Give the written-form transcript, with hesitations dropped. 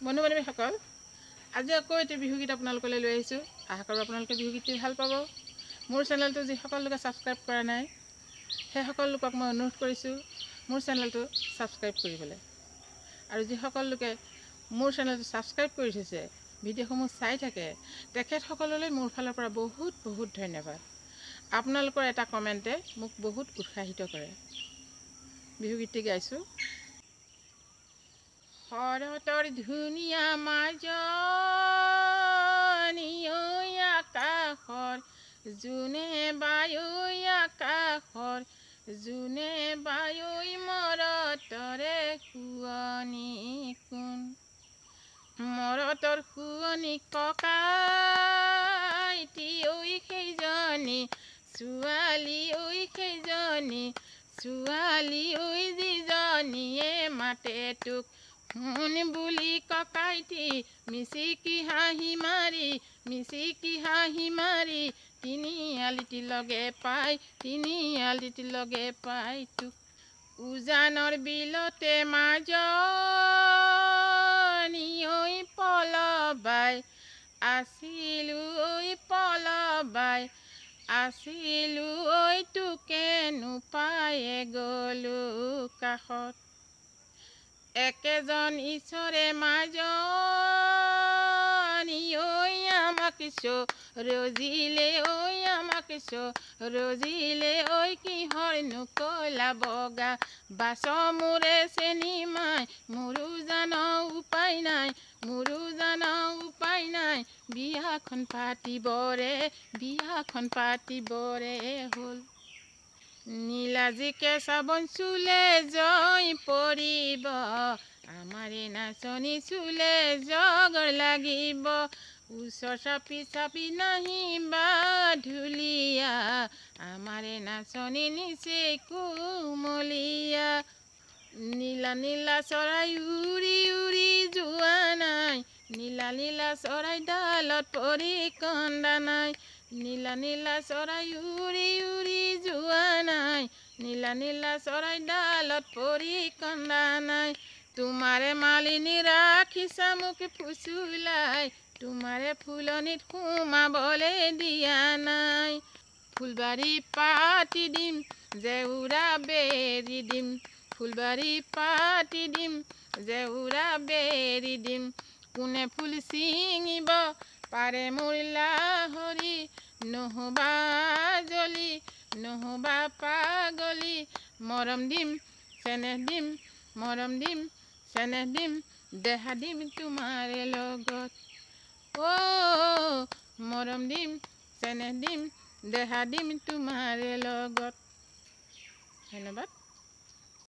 বন্ধু বান্ধৱীসকল, আজি আকৌ এটি বিহুগীত আপোনালোকলৈ লৈ আহিছোঁ। আশা কৰোঁ আপোনালোকে বিহুগীতটি ভাল পাব। মোৰ চেনেলটো যিসকল লোকে ছাবস্ক্ৰাইব কৰা নাই সেইসকল লোকক মই অনুৰোধ কৰিছোঁ মোৰ চেনেলটো ছাবস্ক্ৰাইব কৰিবলৈ। আৰু যিসকল লোকে মোৰ চেনেলটো ছাবস্ক্ৰাইব কৰি থৈছে, ভিডিঅ'সমূহ চাই থাকে, তেখেতসকললৈ মোৰ ফালৰ পৰা বহুত বহুত ধন্যবাদ। আপোনালোকৰ এটা কমেণ্টে মোক বহুত উৎসাহিত কৰে। বিহুগীতটি গাইছোঁ। শৰতৰ ধুনীয়া মাজনী ঐ আকাশৰ, জোনে বায়ু আকাশৰ, জোনে বায়ু মৰতৰে শুৱনি কোন, মৰতৰ শুৱনি ককাইটি ঐ সেইজনী, ছোৱালী ঐ সেইজনী, ছোৱালী ঐ যিজনীয়ে মাতে তোক শুন বুলি ককাইটি, মিচিকি হাঁহি মাৰি, মিচিকি হাঁহি মাৰি, তিনিআলিটি লগে পাই, তিনিআলিটি লগে পাই তোক। উজানৰ বিলতে মাজনী ঐ পলবাই, আছিলো ঐ পলবাই, আছিলো ঐ তোকেনো পায়ে গলো কাষত। একেজন ঈশ্বৰে মাজনী ঐ আমাক ৰজিলে ঐ আমাক ৰজিলে ঐ কিহৰনো কলা বগা, বাছ মোৰে চেনি মাই, মোৰো জানো উপায় নাই, মোৰো জানো উপায় নাই, বিয়াখন পাতিবৰে, বিয়াখন পাতিবৰে হ'ল। নীলাজিকে চাবোন চুলে জয় পৰিব, আমাৰে নাচনী চুলে জগৰ লাগিব, ওচৰ চাপি চাপি নাহিবা ঢুলীয়া, আমাৰে নাচনী নিচে কুমলীয়া। নীলা নীলা চৰাই উৰি উৰি যোৱা নাই, নীলা নীলা চৰাই ডালত পৰি কন্দা নাই, নীলা নীলা চৰাই উৰি উৰি যোৱা নাই, নীলা নীলা চৰাই ডালত পৰি কন্দা নাই, তোমাৰে মালিনী ৰাখিছা মোক ফুচুলাই, তোমাৰে ফুলনিত সোমাবলে দিয়া নাই, ফুলবাৰী পাতি দিম, জেউৰা বেৰি দিম, ফুলবাৰী পাতি দিম, জেউৰা বেৰি দিম, কোনে ফুল ছিঙিব পাৰে মোৰ লাহৰি, নহবা জলি নহবা পাগলি, মৰম দিম চেনেহ দিম, মৰম দিম চেনেহ দিম, দেহা দিম তোমাৰে লগত, মৰম দিম চেনেহ দিম, দেহা দিম তোমাৰে লগত। ধন্যবাদ।